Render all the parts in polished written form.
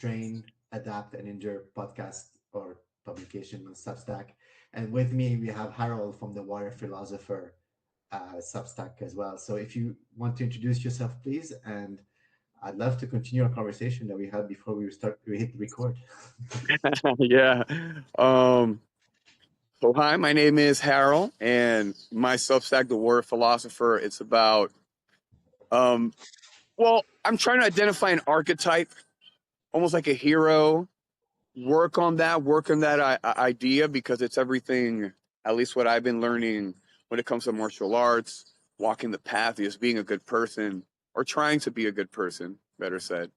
Train, Adapt, and Endure podcast or publication on Substack. And with me, we have Harold from the Warrior Philosopher Substack as well. So if you want to introduce yourself, please, and I'd love to continue our conversation that we had before we hit record. Yeah. Um, so hi, my name is Harold, and my Substack, the Warrior Philosopher, it's about I'm trying to identify an archetype, almost like a hero, work on that idea, because it's everything, at least what I've been learning when it comes to martial arts, walking the path, just being a good person, or trying to be a good person, better said.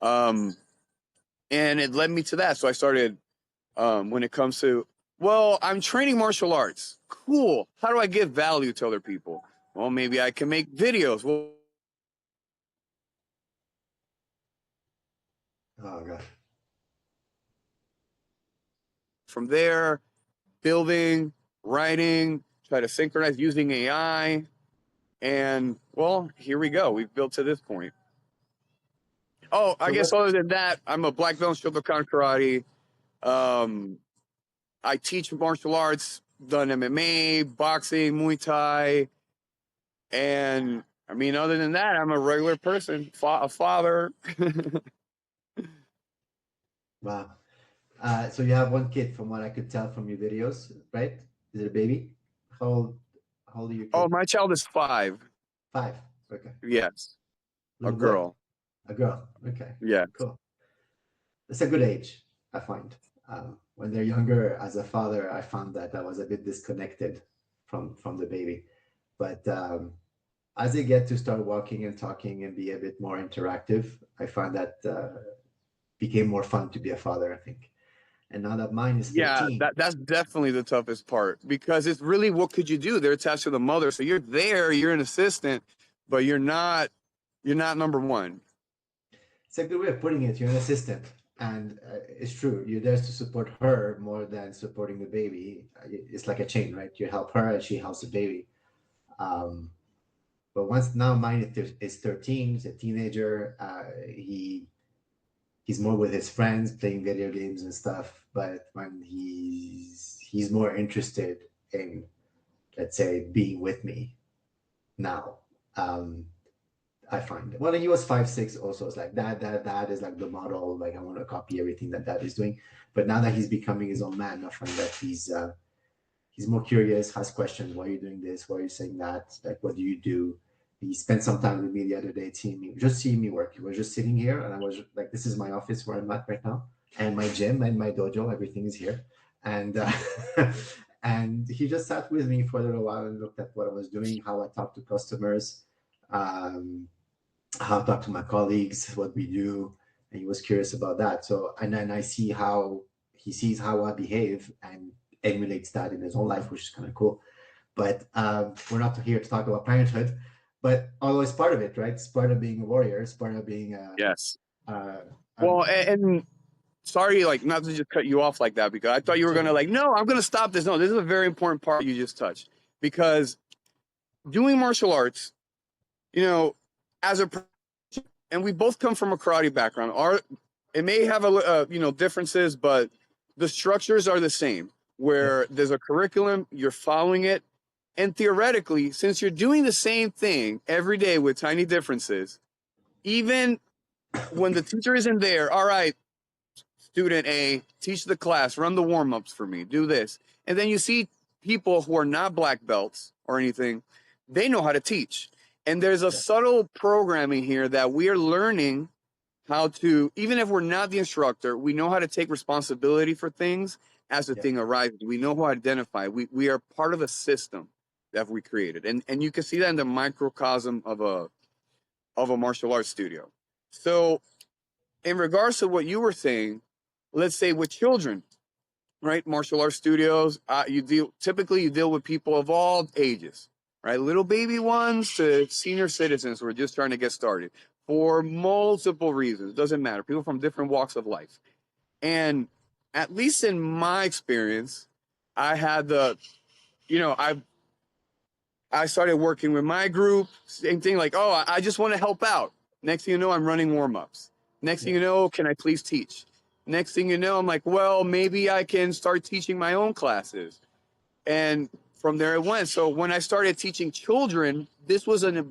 And it led me to that. So I started, when it comes to, I'm training martial arts. Cool. How do I give value to other people? Well, maybe I can make videos. Oh gosh. From there, building, writing, try to synchronize using AI. And here we go. We've built to this point. Oh, I guess other than that, I'm a black belt in Shotokan karate. I teach martial arts, done MMA, boxing, Muay Thai. And I mean, other than that, I'm a regular person, a father. Wow. So you have one kid, from what I could tell from your videos, right? Is it a baby? How old are you? Oh, my child is 5. 5. Okay. Yes. Little a girl. Boy? A girl. Okay. Yeah. Cool. It's a good age, I find. When they're younger, as a father, I found that I was a bit disconnected from the baby. But as they get to start walking and talking and be a bit more interactive, I find that became more fun to be a father, I think. And now that mine is 13. Yeah, that's definitely the toughest part, because it's really, what could you do? They're attached to the mother, so you're there, you're an assistant, but you're not number one. It's a good way of putting it. You're an assistant, and it's true. You're there to support her more than supporting the baby. It's like a chain, right? You help her, and she helps the baby. But once now mine is 13, he's a teenager. He's more with his friends, playing video games and stuff. But when he's more interested in, let's say, being with me now. I find. Well, he was 5'6" also. It's like that is like the model. Like, I want to copy everything that dad is doing. But now that he's becoming his own man, I find that he's more curious, has questions. Why are you doing this? Why are you saying that? Like, what do you do? He spent some time with me the other day, seeing me work. He was just sitting here, and I was like, this is my office where I'm at right now, and my gym and my dojo. Everything is here, and and he just sat with me for a little while and looked at what I was doing, how I talk to customers, how I talk to my colleagues, what we do, and he was curious about that. So, and then I see how he sees how I behave and emulates that in his own life, which is kind of cool. But we're not here to talk about parenthood. But although it's part of it, right? It's part of being a warrior. It's part of being yes. And sorry, like, not to just cut you off like that, because I thought you were gonna no, I'm gonna stop this. No, this is a very important part you just touched, because doing martial arts, as a, and we both come from a karate background. It may have differences, but the structures are the same. Where there's a curriculum, you're following it. And theoretically, since you're doing the same thing every day with tiny differences, even when the teacher isn't there, all right, student A, teach the class, run the warm-ups for me, do this. And then you see people who are not black belts or anything, they know how to teach. And there's a subtle programming here that we are learning how to, even if we're not the instructor, we know how to take responsibility for things as the thing arises. We know how to identify. We are part of a system that we created. And you can see that in the microcosm of a martial arts studio. So in regards to what you were saying, let's say with children, right? Martial arts studios, you deal with people of all ages, right? Little baby ones to senior citizens who are just trying to get started for multiple reasons. Doesn't matter. People from different walks of life. And at least in my experience, I had I started working with my group, same thing, like, I just want to help out. Next thing you know, I'm running warm-ups. Next thing Yeah. you know, can I please teach? Next thing you know, I'm like, well, maybe I can start teaching my own classes. And from there it went. So when I started teaching children, this was a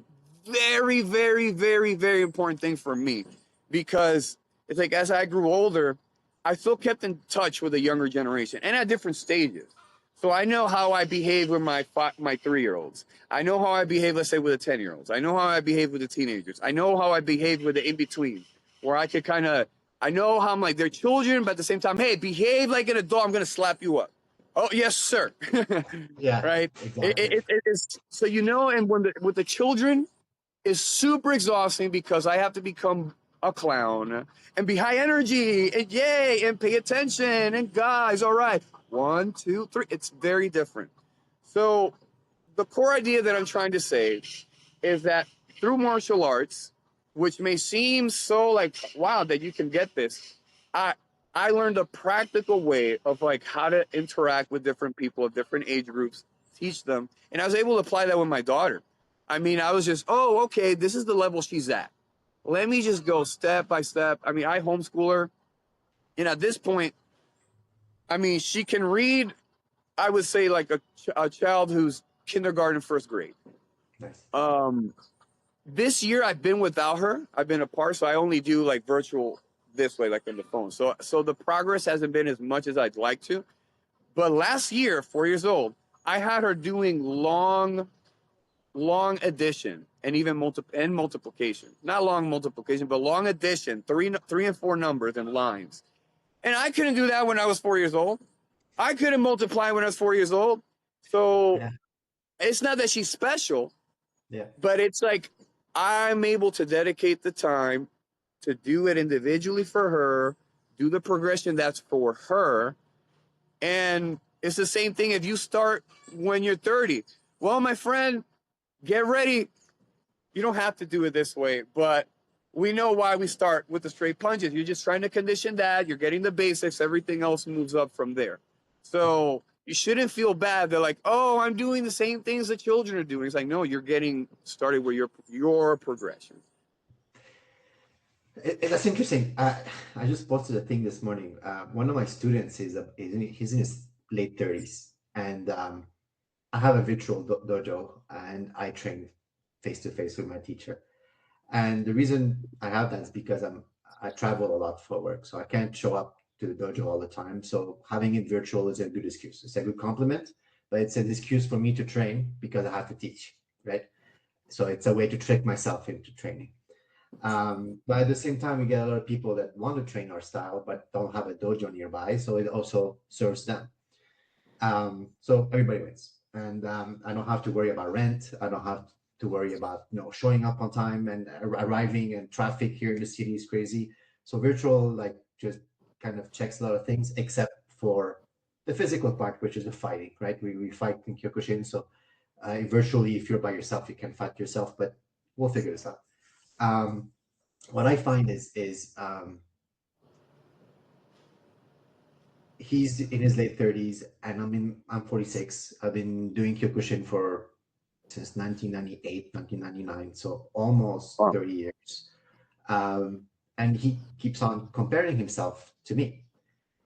very, very, very, very important thing for me because it's like as I grew older, I still kept in touch with the younger generation and at different stages. So I know how I behave with my 3-year-olds. I know how I behave, let's say, with the 10-year-olds. I know how I behave with the teenagers. I know how I behave with the in between, where I could kind of, I know how I'm like they're children, but at the same time, hey, behave like an adult. I'm gonna slap you up. Oh yes, sir. Yeah, Right. exactly. It is so and when with the children is super exhausting because I have to become a clown and be high energy and yay and pay attention and guys, all right, 1, 2, 3. It's very different. So the core idea that I'm trying to say is that through martial arts, which may seem so like wow that you can get this, I I learned a practical way of like how to interact with different people of different age groups, teach them, and I was able to apply that with my daughter. I mean, I was just, oh, okay, this is the level she's at. Let me just go step by step. I mean, I homeschool her, and at this point, I mean, she can read. I would say like a child who's kindergarten, first grade. Nice. Um, this year I've been without her. I've been apart, so I only do like virtual this way, like on the phone. So the progress hasn't been as much as I'd like to. But last year, 4 years old, I had her doing long addition and even multiplication. Not long multiplication, but long addition, three and four numbers and lines. And I couldn't do that when I was 4 years old. I couldn't multiply when I was 4 years old. So Yeah. it's not that she's special, Yeah. but it's like I'm able to dedicate the time to do it individually for her, do the progression that's for her. And it's the same thing if you start when you're 30. Well, my friend, get ready. You don't have to do it this way, but we know why we start with the straight punches. You're just trying to condition that. You're getting the basics. Everything else moves up from there. So you shouldn't feel bad. They're like, oh, I'm doing the same things the children are doing. It's like, no, you're getting started with your progression. That's interesting. I just posted a thing this morning. One of my students he's in his late 30s, and I have a virtual dojo, and I train face to face with my teacher. And the reason I have that is because I travel a lot for work, so I can't show up to the dojo all the time. So having it virtual is a good excuse. It's a good compliment, but it's an excuse for me to train because I have to teach, right? So it's a way to trick myself into training. But at the same time, we get a lot of people that want to train our style but don't have a dojo nearby, so it also serves them. So everybody wins, and I don't have to worry about rent. I don't have to worry about showing up on time and arriving, and traffic here in the city is crazy. So virtual like just kind of checks a lot of things except for the physical part, which is the fighting, right? We fight in Kyokushin, so virtually if you're by yourself you can fight yourself, but we'll figure this out. um, what I find is he's in his late 30s, and I'm 46. I've been doing Kyokushin for since 1998, 1999, so almost Oh, 30 years. Um, and he keeps on comparing himself to me.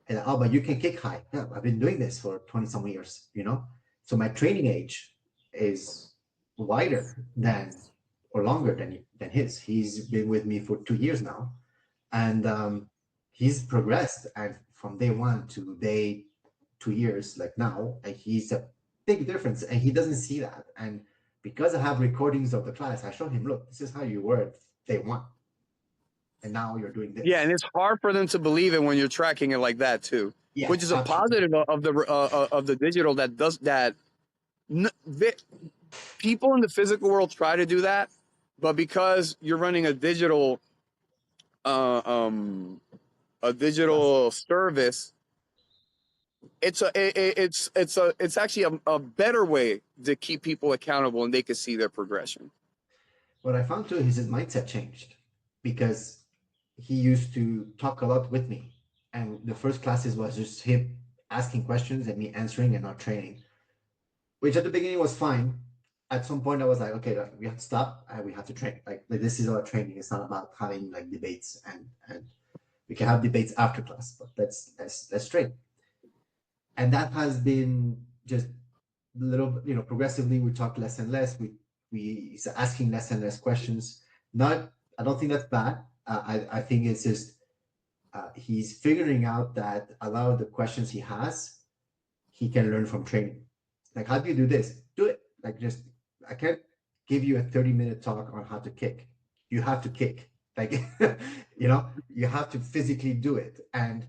And oh, but you can kick high. Yeah, I've been doing this for 20 some years. So my training age is wider than or longer than his. He's been with me for 2 years now, and he's progressed. And from day one to day 2 years, like now, and he's a big difference, and he doesn't see that. And because I have recordings of the class, I show him, look, this is how you were at day one, and now you're doing yeah, and this. it's hard for them to believe it when you're tracking it like that too, Yeah, which is a absolutely. positive of the digital that does that. People in the physical world try to do that, but because you're running uh, um, a Class. digital service, it's actually a better way to keep people accountable and they can see their progression. What I found too is his mindset changed because he used to talk a lot with me, and the first classes was just him asking questions and me answering and not training, which at the beginning was fine. at some point I was like, okay, we have to stop and we have to train. Like this is about training. It's not about having like debates and we can have debates after class, but let's train. And that has been just little, progressively we talk less and less. We asking less and less questions. Not, I don't think that's bad. I think it's just he's figuring out that a lot of the questions he has, he can learn from training. Like, how do you do this? Do it. Like, just I can't give you a 30-minute talk on how to kick. You have to kick. Like, you have to physically do it. And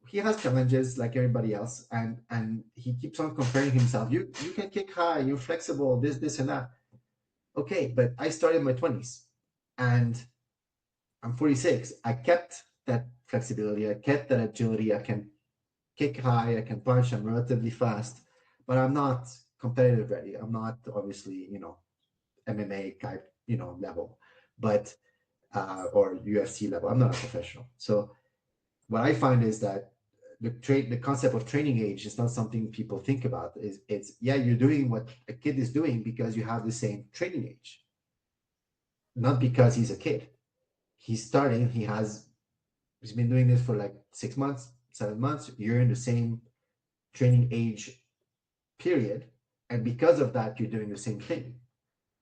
he has challenges like everybody else, and he keeps on comparing himself. You can kick high, you're flexible, this and that. Okay, but I started in my 20s and I'm 46. I kept that flexibility, I kept that agility. I can kick high, I can punch, I'm relatively fast, but I'm not competitive ready. I'm not obviously, MMA type, level, but or UFC level. I'm not a professional. So what I find is that the concept of training age is not something people think about. It's yeah, you're doing what a kid is doing because you have the same training age, not because he's a kid. He's starting. He's been doing this for like 6 months, 7 months. You're in the same training age period, and because of that, you're doing the same thing.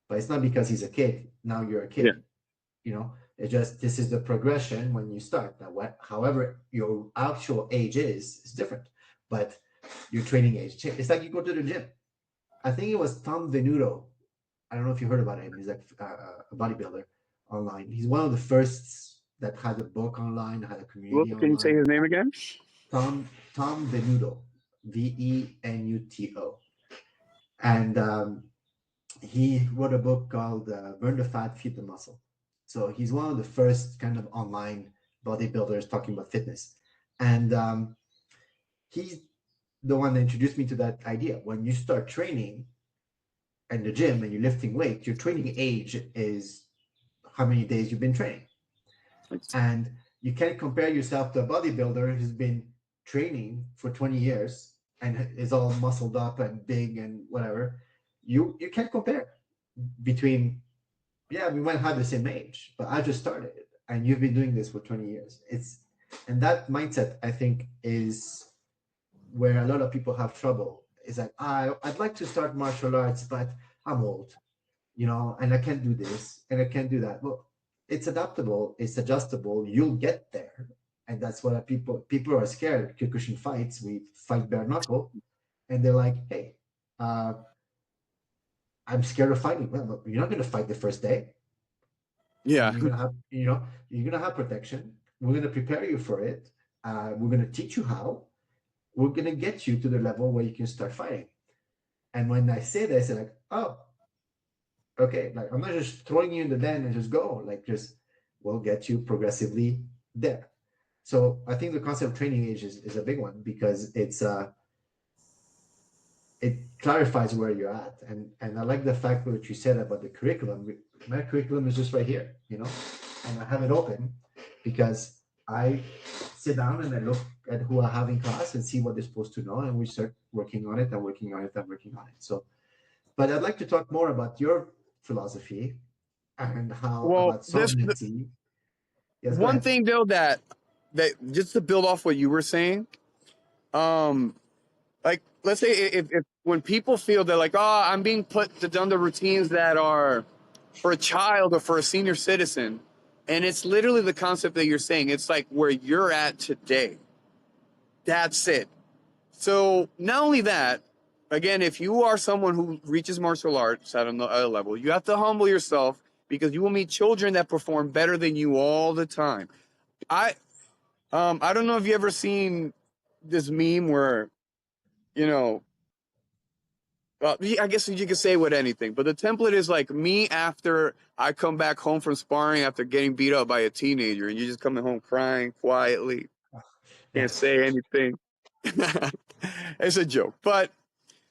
But it's not because he's a kid. Now you're a Yeah. kid. It's just this is the progression when you start. Now, however your actual age is different, but your training age. It's like you go to the gym. I think it was Tom Venuto. I don't know if you heard about him. He's like a bodybuilder online. He's one of the first that had a book online, had a Well, community can you say online. his name again? Tom Venuto, Venuto, and he wrote a book called "Burn the Fat, Feed the Muscle." So he's one of the first kind of online bodybuilders talking about fitness, and he's the one that introduced me to that idea. When you start training in the gym and you're lifting weight, your training age is how many days you've been training. And you can't compare yourself to a bodybuilder who's been training for 20 years and is all muscled up and big and whatever. You can't compare between, yeah, we might have the same age, but I just started and you've been doing this for 20 years. And that mindset, I think, is where a lot of people have trouble. It's like, I'd like to start martial arts, but I'm old, and I can't do this and I can't do that. Well, it's adaptable, it's adjustable, you'll get there. And that's what people are scared. Kyokushin fights, we fight bare knuckle, and they're like, hey, I'm scared of fighting. Well, you're not going to fight the first day. Yeah. You're gonna have, you're gonna have protection. We're gonna prepare you for it. We're gonna teach you how. We're gonna get you to the level where you can start fighting. And when I say this, they're like, oh, okay. Like, I'm not just throwing you in the den and just go. Like, just we'll get you progressively there. So I think the concept of training age is a big one because it clarifies where you're at. And I like the fact that you said about the curriculum. My curriculum is just right here, and I have it open because I sit down and I look at who I have in class and see what they're supposed to know, and we start working on it and working on it and working on it. So, but I'd like to talk more about your philosophy and how Well, about this sovereignty. Yes, go one ahead. thing though that just to build off what you were saying, um, like let's say if when people feel they're like, oh, I'm being put to done the routines that are for a child or for a senior citizen, and it's literally the concept that you're saying. It's like where you're at today. That's it. So not only that, again, if you are someone who reaches martial arts at another level, you have to humble yourself because you will meet children that perform better than you all the time. I I don't know if you ever seen this meme where you know. I guess you could say with anything, but the template is like me after I come back home from sparring after getting beat up by a teenager, and you're just coming home crying quietly, Yeah. can't say anything. It's a joke, but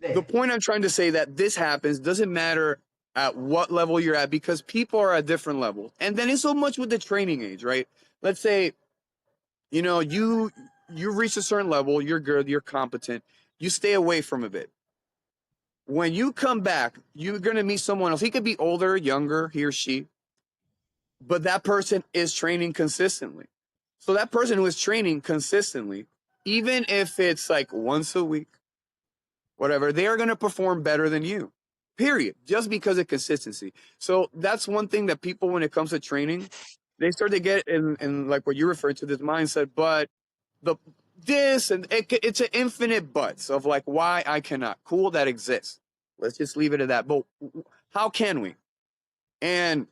Yeah. the point I'm trying to say that this happens doesn't matter at what level you're at because people are at different levels. And then it's so much with the training age, right? Let's say, you reach a certain level, you're good, you're competent, you stay away from a bit. When you come back, you're going to meet someone else. He could be older, younger, he or she, but that person is training consistently. So that person who is training consistently, even if it's like once a week, whatever, they are going to perform better than you, period, just because of consistency. So that's one thing that people, when it comes to training, they start to get in like what you referred to, this mindset, but the this and it's an infinite buts of like why I cannot. Cool, that exists. Let's just leave it at that. But how can we? And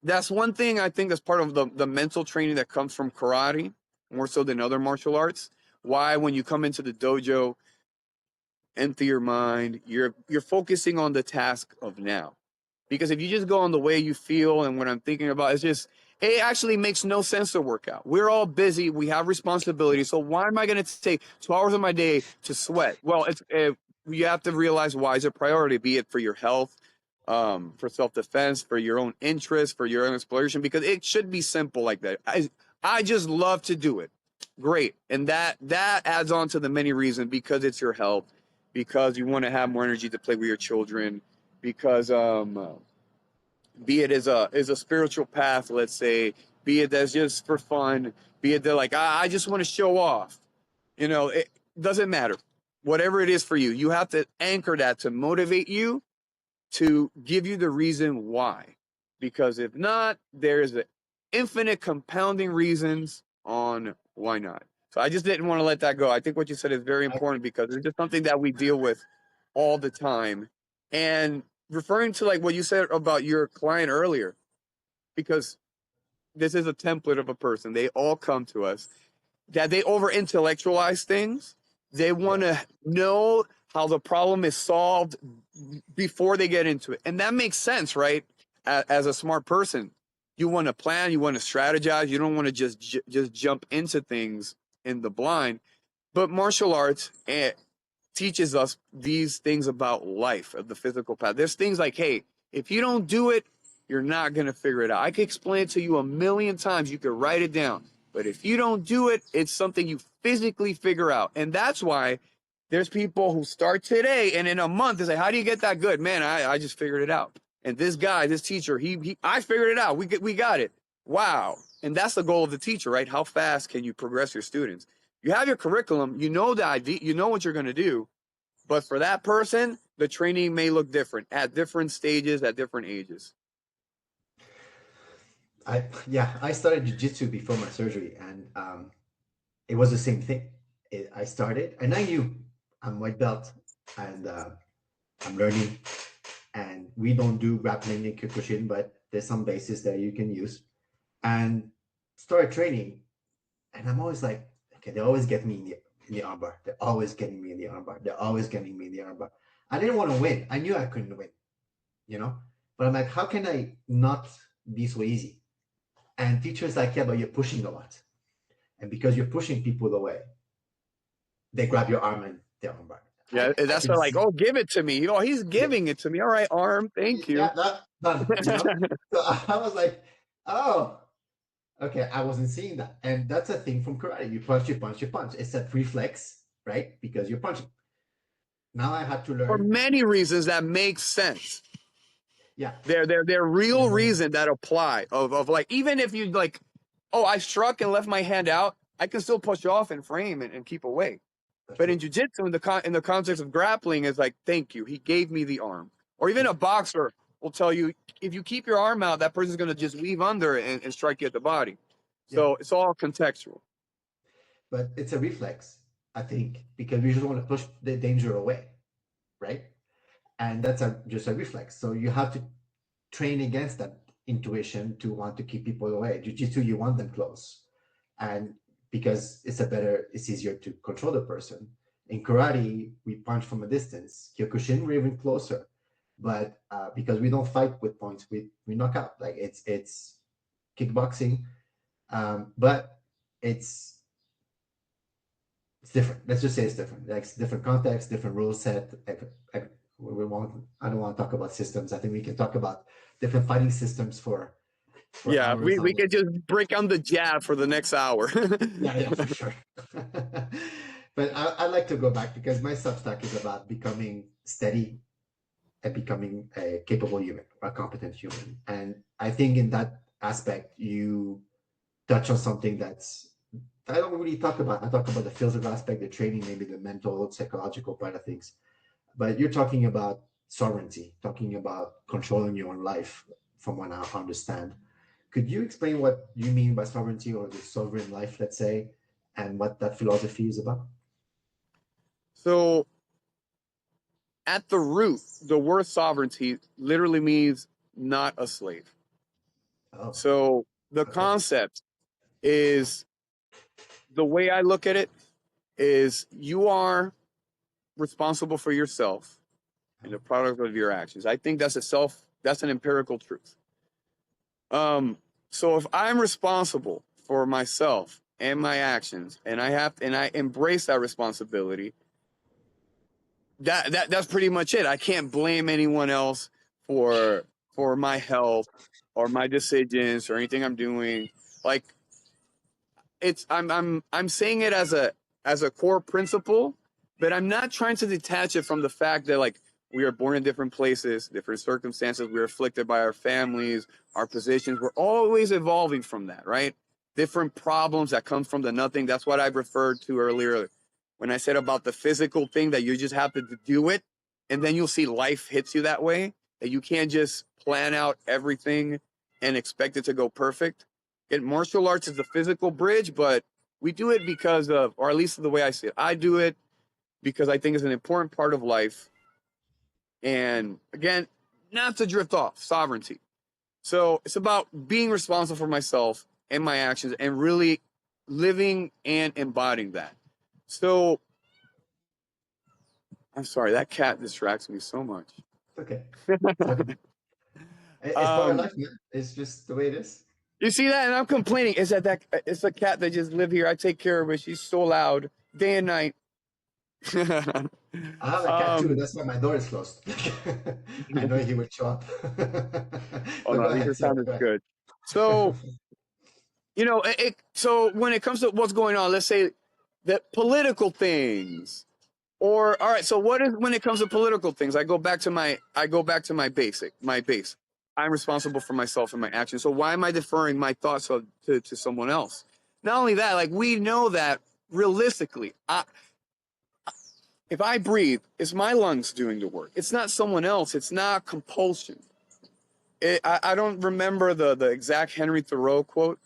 that's one thing I think that's part of the mental training that comes from karate, more so than other martial arts. Why, when you come into the dojo, empty your mind, you're focusing on the task of now. Because if you just go on the way you feel and what I'm thinking about, it actually makes no sense to work out. We're all busy. We have responsibilities. So why am I going to take 2 hours of my day to sweat? Well, you have to realize why is a priority, be it for your health, for self-defense, for your own interest, for your own exploration, because it should be simple like that. I just love to do it. Great. And that adds on to the many reasons, because it's your health, because you want to have more energy to play with your children, because be it as a spiritual path, let's say, be it that's just for fun, be it that like I just want to show off. It doesn't matter. Whatever it is for you, you have to anchor that to motivate you, to give you the reason why. Because if not, there's infinite compounding reasons on why not. So I just didn't want to let that go. I think what you said is very important, because it's just something that we deal with all the time. And referring to like what you said about your client earlier, because this is a template of a person. They all come to us that they over intellectualize things. They want to know how the problem is solved before they get into it. And that makes sense, right? As a smart person, you want to plan, you want to strategize. You don't want to just jump into things in the blind. But martial arts teaches us these things about life, of the physical path. There's things like, hey, if you don't do it, you're not going to figure it out. I could explain it to you a million times. You could write it down. But if you don't do it, it's something you physically figure out. And that's why there's people who start today, and in a month, they say, how do you get that good? Man, I just figured it out. And this guy, this teacher, I figured it out. We got it. Wow. And that's the goal of the teacher, right? How fast can you progress your students? You have your curriculum, you know the idea, you know what you're going to do. But for that person, the training may look different at different stages, at different ages. I started jiu-jitsu before my surgery, and it was the same thing. I started, and I knew I'm white belt, and I'm learning, and we don't do grappling and kyokushin, but there's some bases that you can use. And started training, and I'm always like, okay, they always get me in the armbar. They're always getting me in the armbar. They're always getting me in the armbar. I didn't want to win. I knew I couldn't win, But I'm like, how can I not be so easy? And teachers like, yeah, but you're pushing a lot. And because you're pushing people away, they grab your arm and their armbar. Yeah, that's not like, oh, give it to me. Oh, he's giving it to me. All right, arm, thank you. Yeah, done. So I was like, oh, okay, I wasn't seeing that. And that's a thing from karate. You punch, you punch, you punch. It's that reflex, right? Because you're punching. Now I had to learn. For many reasons that make sense. Yeah. They're real reason that apply of like, even if you like, oh, I struck and left my hand out, I can still push off and frame and keep away. But in jiu-jitsu, in the context of grappling, is like, thank you, he gave me the arm. Or even a boxer will tell you, if you keep your arm out, that person's going to just weave under and strike you at the body. So it's all contextual. But it's a reflex, I think, because we just want to push the danger away, right? And that's just a reflex. So you have to train against that intuition to want to keep people away. Jiu-jitsu, you want them close. And because it's easier to control the person. In karate, we punch from a distance. Kyokushin, we're even closer. But because we don't fight with points, we knock out. Like it's kickboxing, but it's different. Let's just say it's different. Like it's different context, different rule set. I don't want to talk about systems. I think we can talk about different fighting systems for yeah, we could just break on the jab for the next hour. yeah, for sure. But I like to go back because my Substack is about becoming steady at becoming a capable human, a competent human. And I think in that aspect, you touch on something that's I don't really talk about. I talk about the physical aspect, the training, maybe the mental, psychological part of things. But you're talking about sovereignty, talking about controlling your own life, from what I understand. Could you explain what you mean by sovereignty or the sovereign life, let's say, and what that philosophy is about? So at the root, the word sovereignty literally means not a slave. Oh, So the okay. concept is, the way I look at it is, you are responsible for yourself and the product of your actions. I think that's an empirical truth. So if I'm responsible for myself and my actions, and I embrace that responsibility, that's pretty much it. I can't blame anyone else for my health or my decisions or anything I'm doing. Like, I'm saying it as a core principle, but I'm not trying to detach it from the fact that, like, we are born in different places, different circumstances. We're afflicted by our families, our positions. We're always evolving from that, right? Different problems that come from the nothing. That's what I referred to earlier when I said about the physical thing, that you just have to do it, and then you'll see life hits you that way, that you can't just plan out everything and expect it to go perfect. And martial arts is the physical bridge, but we do it because of, or at least the way I see it, I do it because I think it's an important part of life. And again, not to drift off, sovereignty. So it's about being responsible for myself and my actions and really living and embodying that. So I'm sorry, that cat distracts me so much. Okay. It's part of life, man. It's just the way it is. You see that? And I'm complaining. Is that it's a cat that just live here. I take care of it. She's so loud day and night. I have a cat too. That's why my door is closed. I know he would show up. Oh But no, go at least ahead. it Sorry. sounded Go ahead. good. So, so when it comes to what's going on, let's say that political things, or all right. So what is, when it comes to political things? I go back to my base. I'm responsible for myself and my actions. So why am I deferring my thoughts to someone else? Not only that, like, we know that realistically, if I breathe, it's my lungs doing the work. It's not someone else. It's not compulsion. I don't remember the exact Henry Thoreau quote,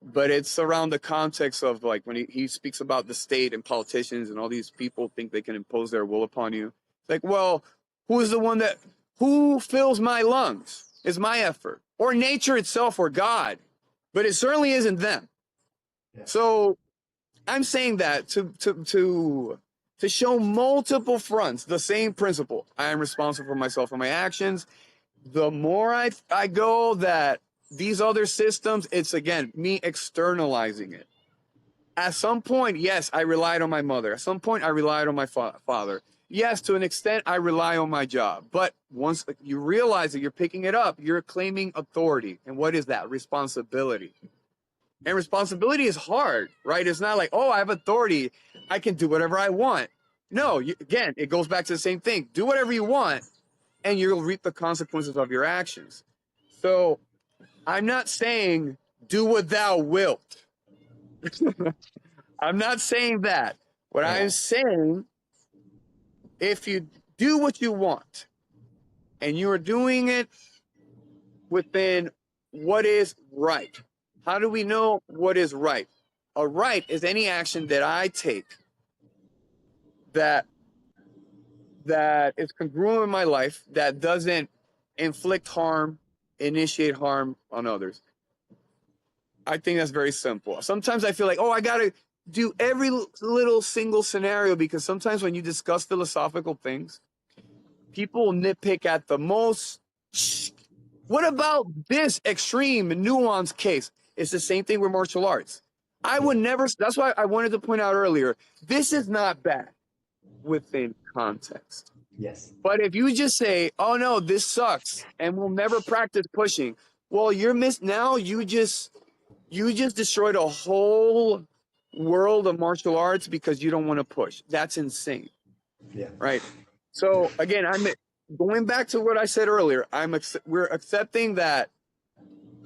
but it's around the context of, like, when he speaks about the state and politicians and all these people think they can impose their will upon you. It's like, well, who fills my lungs? Is my effort, or nature itself, or God, but it certainly isn't them. Yeah. So I'm saying that to show multiple fronts the same principle. I am responsible for myself and my actions. The more I go that these other systems, it's again me externalizing it. At some point, yes, I relied on my mother. At some point, I relied on my father. Yes, to an extent, I rely on my job. But once you realize that you're picking it up, you're claiming authority. And what is that? Responsibility. And responsibility is hard, right? It's not like, oh, I have authority, I can do whatever I want. No, again, it goes back to the same thing. Do whatever you want, and you'll reap the consequences of your actions. So I'm not saying do what thou wilt. I'm not saying that. What Yeah. I'm saying, if you do what you want and you are doing it within what is right, how do we know what is right? A right is any action that I take that is congruent in my life, that doesn't inflict harm, initiate harm on others. I think that's very simple. Sometimes I feel like, oh, I got to do every little single scenario, because sometimes when you discuss philosophical things, people nitpick at the most. What about this extreme nuanced case? It's the same thing with martial arts. I would never, that's why I wanted to point out earlier, this is not bad within context. Yes. But if you just say, oh no, this sucks and we'll never practice pushing, well, you're now you just destroyed a whole world of martial arts because you don't want to push. That's insane. Yeah. Right. So again, going back to what I said earlier, we're accepting that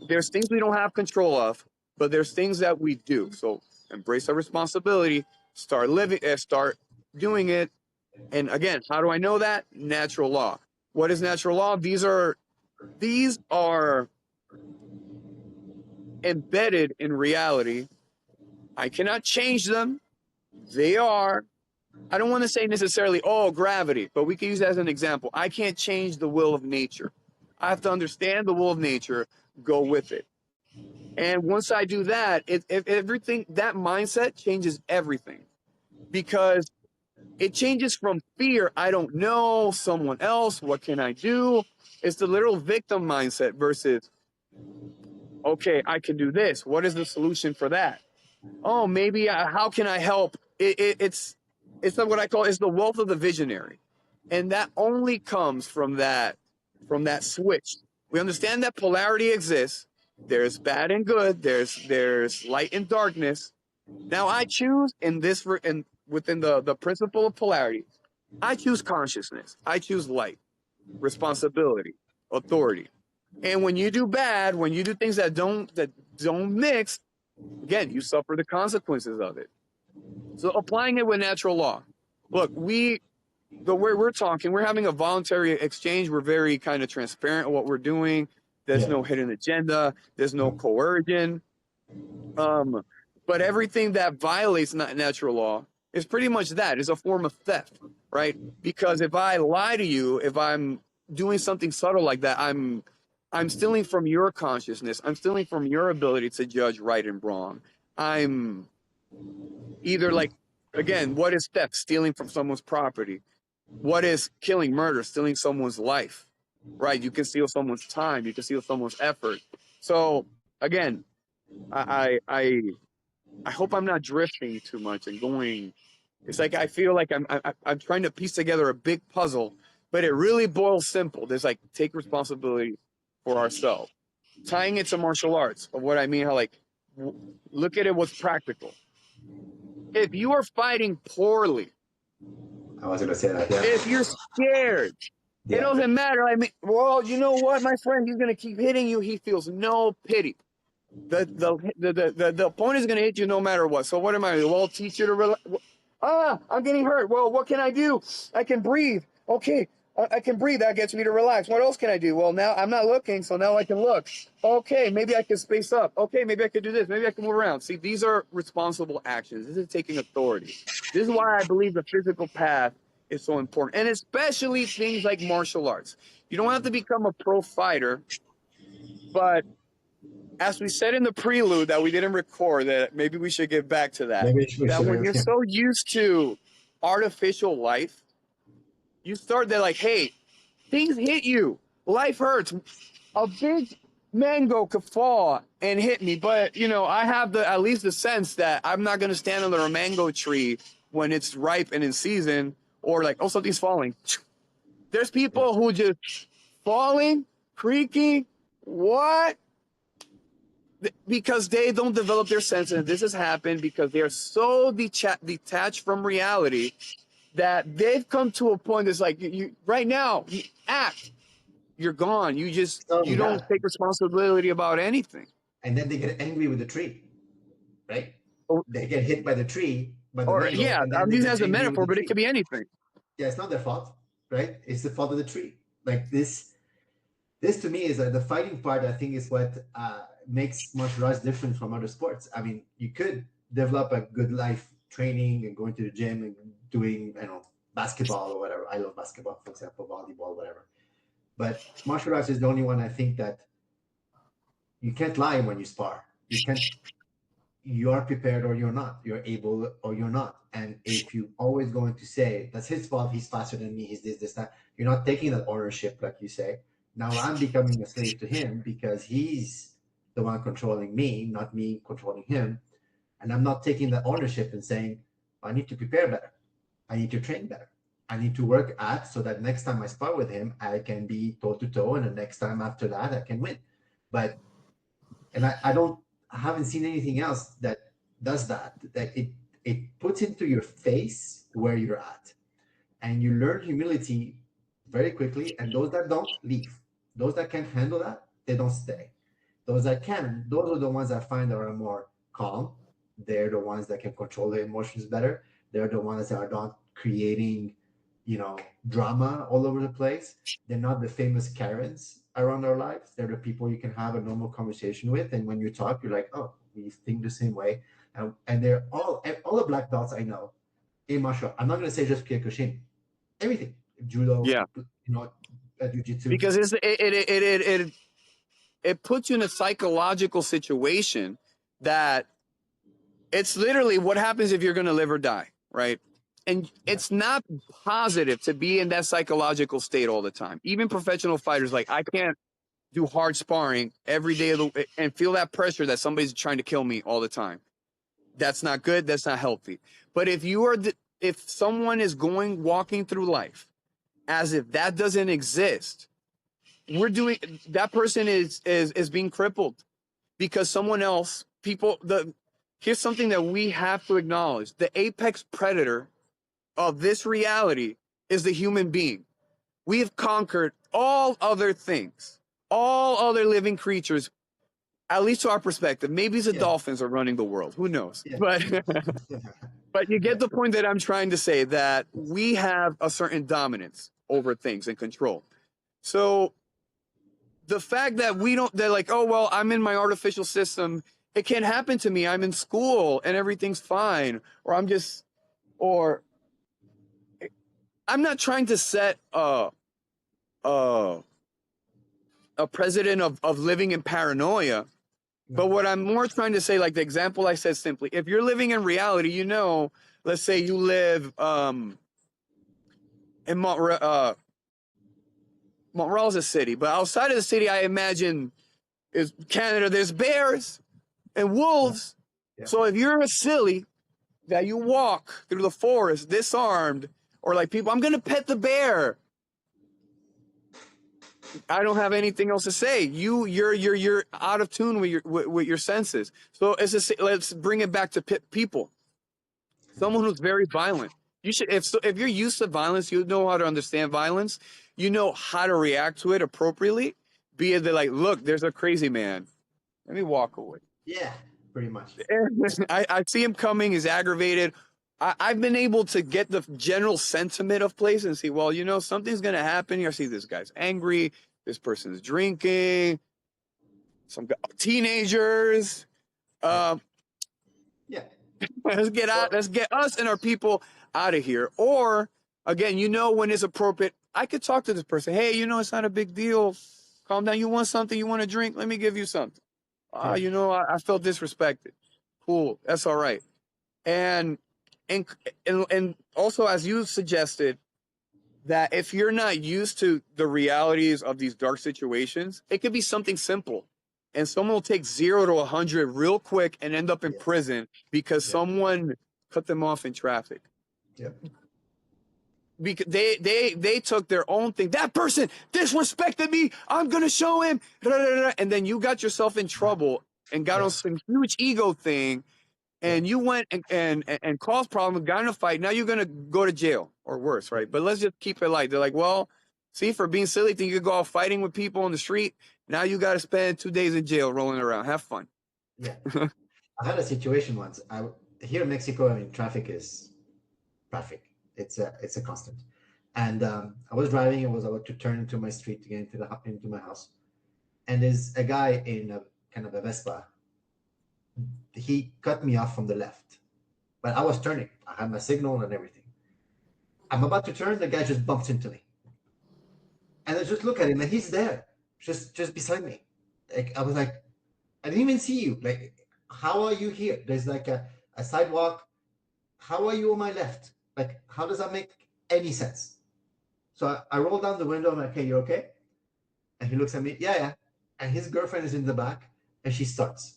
there's things we don't have control of, but there's things that we do. So embrace our responsibility, start living, start doing it. And again, how do I know that? Natural law. What is natural law? These are embedded in reality. I cannot change them. They are. I don't want to say necessarily, oh, gravity, but we can use that as an example. I can't change the will of nature. I have to understand the will of nature, go with it. And once I do that, everything, that mindset changes everything, because it changes from fear. I don't know someone else. What can I do? It's the literal victim mindset versus, okay, I can do this. What is the solution for that? Oh, maybe how can I help? It's what I call, it's the wealth of the visionary. And that only comes from that switch. We understand that polarity exists. There's bad and good. There's light and darkness. Now I choose within the principle of polarity, I choose consciousness. I choose light, responsibility, authority. And when you do bad, when you do things that don't mix, again, you suffer the consequences of it. So applying it with natural law. Look, the way we're talking, we're having a voluntary exchange. We're very kind of transparent in what we're doing. There's no hidden agenda. There's no coercion. But everything that violates natural law is pretty much that. It's a form of theft, right? Because if I lie to you, if I'm doing something subtle like that, I'm stealing from your consciousness. I'm stealing from your ability to judge right and wrong. I'm either like, again, what is theft? Stealing from someone's property. What is killing, murder? Stealing someone's life, right? You can steal someone's time. You can steal someone's effort. So again, I hope I'm not drifting too much and going. It's like I feel like I'm trying to piece together a big puzzle, but it really boils simple. There's like, take responsibility for ourselves. Tying it to martial arts, of what I mean, how like, look at it what's practical. If you are fighting poorly, I was going to say that. Yeah. If you're scared, it doesn't matter. I mean, well, you know what, my friend, he's going to keep hitting you. He feels no pity. The opponent is going to hit you no matter what. So what am I? Well, teach you to relax. I'm getting hurt. Well, what can I do? I can breathe. Okay, I can breathe. That gets me to relax. What else can I do? Well, now I'm not looking, so now I can look. Okay, maybe I can space up. Okay, maybe I can do this. Maybe I can move around. See, these are responsible actions. This is taking authority. This is why I believe the physical path is so important, and especially things like martial arts. You don't have to become a pro fighter, but as we said in the prelude that we didn't record, that maybe we should get back to that. That when you're so used to artificial life, you start there like, hey, things hit you. Life hurts. A big mango could fall and hit me, but you know, I have at least the sense that I'm not going to stand under a mango tree when it's ripe and in season, or like, oh, something's falling. There's people who just falling, creaking, what? Because they don't develop their sense, and this has happened because they are so detached from reality that they've come to a point that's like, you right now, you act, you're gone. You don't take responsibility about anything. And then they get angry with the tree, right? They get hit by the tree. I'm using it as a metaphor, but it could be anything. Yeah, it's not their fault, right? It's the fault of the tree. Like this to me is the fighting part, I think, is what makes martial arts different from other sports. I mean, you could develop a good life training and going to the gym and doing, basketball or whatever. I love basketball, for example, volleyball, whatever. But martial arts is the only one I think that you can't lie when you spar. You are prepared or you're not. You're able or you're not. And if you always going to say, that's his fault, he's faster than me, he's this, that, you're not taking that ownership, like you say. Now I'm becoming a slave to him because he's the one controlling me, not me controlling him. And I'm not taking the ownership and saying, I need to prepare better. I need to train better. I need to work at so that next time I spar with him, I can be toe to toe. And the next time after that, I can win. But, I haven't seen anything else that does that. That it puts into your face where you're at. And you learn humility very quickly, and those that don't leave. Those that can handle that, they don't stay. Those that can, those are the ones I find that are more calm. They're the ones that can control their emotions better. They're the ones that are not creating, drama all over the place. They're not the famous Karens around our lives. They're the people you can have a normal conversation with, and when you talk, you're like, oh, we think the same way. And they're all the black belts I know in martial art. I'm not going to say just Kyokushin, everything, judo, Yeah, jiu-jitsu. because it puts you in a psychological situation that it's literally what happens if you're going to live or die, right? And it's not positive to be in that psychological state all the time. Even professional fighters, like I can't do hard sparring every day of the and feel that pressure that somebody's trying to kill me all the time. That's not good. That's not healthy. But if someone is walking through life as if that doesn't exist, that person is being crippled because someone else, here's something that we have to acknowledge. The apex predator of this reality is the human being. We have conquered all other things, all other living creatures, at least to our perspective. Maybe the dolphins are running the world. Who knows? Yeah. But you get the point that I'm trying to say, that we have a certain dominance over things and control. So the fact that they're like, oh, well, I'm in my artificial system. It can't happen to me. I'm in school and everything's fine. Or I'm not trying to set a precedent of living in paranoia. But what I'm more trying to say, like the example I said simply, if you're living in reality, let's say you live in Montreal is a city, but outside of the city, I imagine is Canada. There's bears and wolves. Yeah. So if you're a silly that you walk through the forest disarmed, or like people, I'm gonna pet the bear. I don't have anything else to say. You're out of tune with your senses. So let's bring it back to people. Someone who's very violent. You should, if you're used to violence, you know how to understand violence. You know how to react to it appropriately. Be it that, like, look, there's a crazy man. Let me walk away. Yeah, pretty much. I see him coming. He's aggravated. I've been able to get the general sentiment of place and see, well, something's going to happen here. I see this guy's angry. This person's drinking. Some teenagers. Yeah. Let's get out. Let's get us and our people out of here. Or again, when it's appropriate, I could talk to this person. Hey, it's not a big deal. Calm down. You want something? You want a drink? Let me give you something. I felt disrespected. Cool. That's all right. And also, as you suggested, that if you're not used to the realities of these dark situations, it could be something simple. And someone will take 0 to 100 real quick and end up in prison because someone cut them off in traffic. Yeah. Because they took their own thing. That person disrespected me. I'm going to show him. And then you got yourself in trouble and got on some huge ego thing. And you went and caused problems, got in a fight. Now you're going to go to jail or worse, right? But let's just keep it light. They're like, well, see, for being silly, think you could go out fighting with people on the street. Now you got to spend 2 days in jail rolling around. Have fun. Yeah. I had a situation once. Here in Mexico, traffic is traffic. It's a constant. And I was driving. I was about to turn into my street to get into my house. And there's a guy in a kind of a Vespa. He cut me off from the left, but I was turning. I had my signal and everything. I'm about to turn. The guy just bumps into me. And I just look at him, and he's there, just beside me. Like, I was like, I didn't even see you. Like, how are you here? There's like a sidewalk. How are you on my left? Like, how does that make any sense? So I roll down the window. I'm like, hey, you okay? And he looks at me. Yeah. And his girlfriend is in the back, and she starts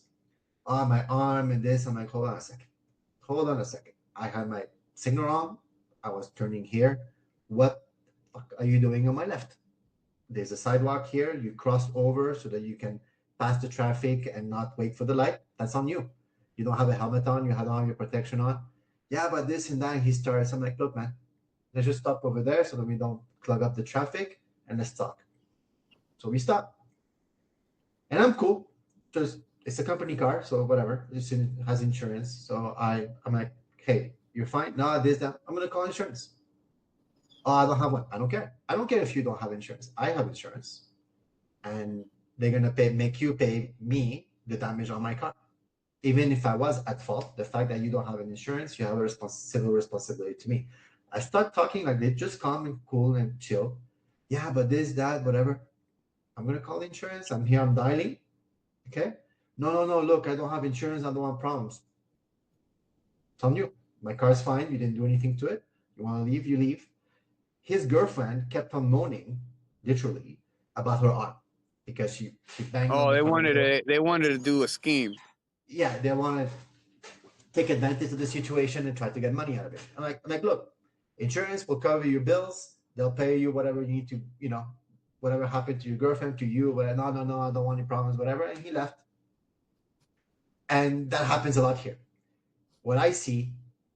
on my arm and this. I'm like, hold on a second. I had my signal on. I was turning here. What the fuck are you doing on my left? There's a sidewalk here. You cross over so that you can pass the traffic and not wait for the light. That's on you. You don't have a helmet on. You have on your protection on. Yeah, but this and that. And he starts. I'm like, look, man, Let's just stop over there so that we don't clog up the traffic, and let's talk. So we stop, and I'm cool. Just it's a company car, so whatever. It has insurance. So I'm like, hey, you're fine. No, this that. I'm gonna call insurance. Oh, I don't have one. I don't care. I don't care if you don't have insurance. I have insurance, and they're gonna make you pay me the damage on my car. Even if I was at fault, the fact that you don't have an insurance, you have a civil responsibility to me. I start talking like they just calm and cool and chill. Yeah, but this, that, whatever. I'm gonna call insurance. I'm here. I'm dialing. Okay. No, no, no. Look, I don't have insurance. I don't want problems. It's on you. My car's fine. You didn't do anything to it. You want to leave? You leave. His girlfriend kept on moaning, literally, about her arm because she banged. Oh, they wanted to do a scheme. Yeah, they want to take advantage of the situation and try to get money out of it. I'm like, look, insurance will cover your bills. They'll pay you whatever you need to, whatever happened to your girlfriend, to you. Whatever. No, no, no, I don't want any problems, whatever. And he left. And that happens a lot here. What I see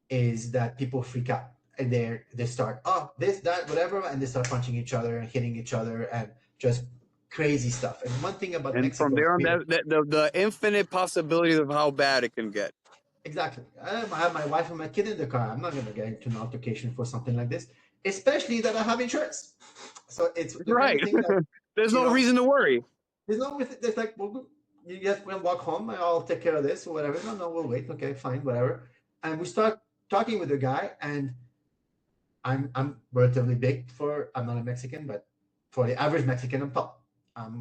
is that people freak out and they start, oh, this, that, whatever, and they start punching each other and hitting each other and just crazy stuff. And one thing about Mexico, from there on, the infinite possibilities of how bad it can get. Exactly. I have my wife and my kid in the car. I'm not going to get into an altercation for something like this, especially that I have insurance. So it's right. That, there's no reason to worry. There's no. There's like, well, you just will walk home. I'll take care of this or whatever. No, we'll wait. Okay, fine, whatever. And we start talking with the guy, and I'm relatively big for. I'm not a Mexican, but for the average Mexican, I'm tall.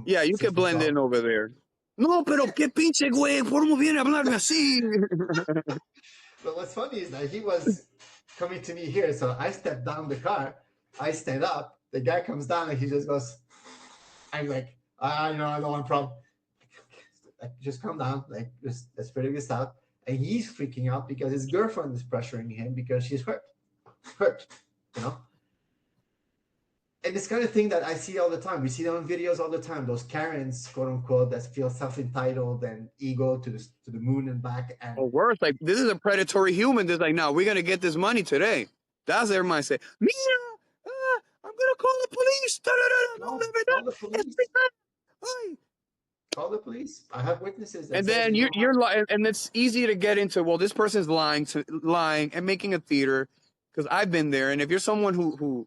Yeah, you can blend in over there. No, pero qué pinche güey, ¿cómo viene a hablarme así? But what's funny is that he was coming to me here, so I stepped down the car. I stand up. The guy comes down, and he just goes. I'm like, I don't want a problem. Like, just calm down. Like, let's figure this out. And he's freaking out because his girlfriend is pressuring him because she's hurt. And this kind of thing that I see all the time. We see them on videos all the time. Those Karens, quote unquote, that feel self-entitled and ego to the moon and back. And worse, like this is a predatory human. That's like, no, we're gonna get this money today. That's their mindset. Mira, I'm gonna call the police. Call the police. Call the police. I have witnesses. And then you're lying, and it's easy to get into. Well, this person's lying and making a theater, because I've been there. And if you're someone who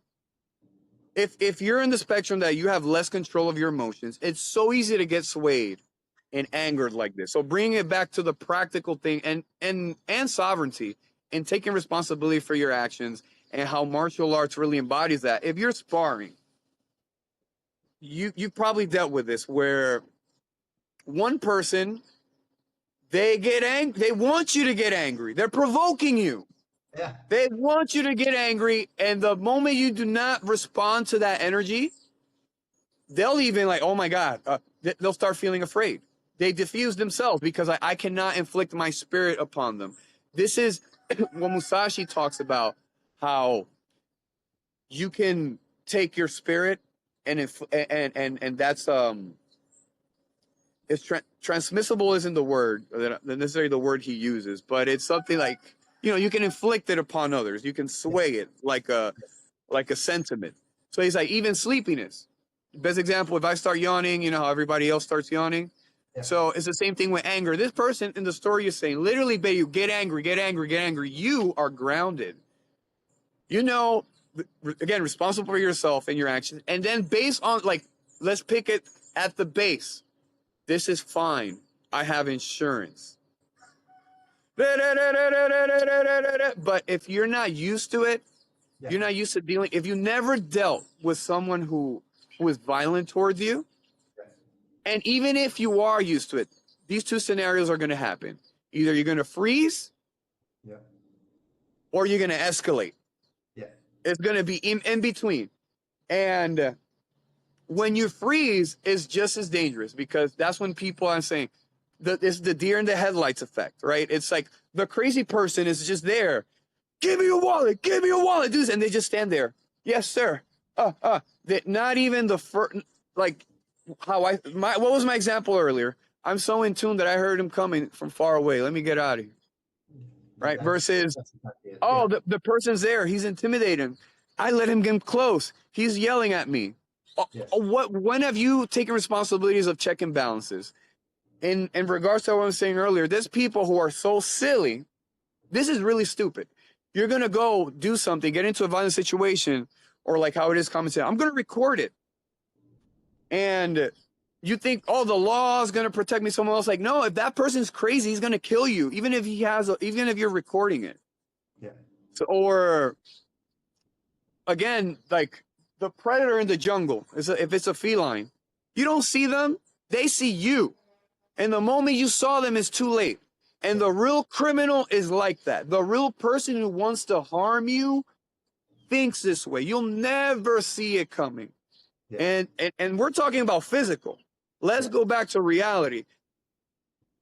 if you're in the spectrum that you have less control of your emotions, it's so easy to get swayed and angered like this. So bringing it back to the practical thing and sovereignty and taking responsibility for your actions and how martial arts really embodies that. If you're sparring, you probably dealt with this where one person, they get angry. They want you to get angry. They're provoking you. Yeah. They want you to get angry, and the moment you do not respond to that energy, they'll even like, oh my God, they'll start feeling afraid. They diffuse themselves because I cannot inflict my spirit upon them. This is what Musashi talks about, how you can take your spirit and that's it's transmissible isn't the word, necessarily the word he uses, but it's something like, you can inflict it upon others. You can sway it like a sentiment. So he's like, even sleepiness. Best example, if I start yawning, you know how everybody else starts yawning? Yeah. So it's the same thing with anger. This person in the story is saying, literally, babe, you get angry, get angry, get angry. You are grounded. Again, responsible for yourself and your actions. And then based on, let's pick it at the base. This is fine. I have insurance. But if you're not used to it, you're not used to dealing. If you never dealt with someone who is violent towards you, and even if you are used to it, these two scenarios are going to happen. Either you're going to freeze, or you're going to escalate. Yeah, it's going to be in between. And when you freeze, it's just as dangerous because that's when people are saying, it's the deer in the headlights effect, right? It's like the crazy person is just there. Give me your wallet, dudes, and they just stand there. Yes, sir. Not even the first, like what was my example earlier? I'm so in tune that I heard him coming from far away. Let me get out of here. Right? Versus, the person's there. He's intimidating. I let him get close. He's yelling at me. Yes. When have you taken responsibilities of check and balances? In regards to what I was saying earlier, there's people who are so silly. This is really stupid. You're gonna go do something, get into a violent situation, or like how it is commented, I'm gonna record it. And you think, oh, the law is gonna protect me. Someone else, like, no, if that person's crazy, he's gonna kill you, even if even if you're recording it. Yeah. So, or again, like the predator in the jungle, if it's a feline, you don't see them, they see you. And the moment you saw them, it's too late. And the real criminal is like that. The real person who wants to harm you thinks this way. You'll never see it coming. Yeah. And we're talking about physical. Let's go back to reality.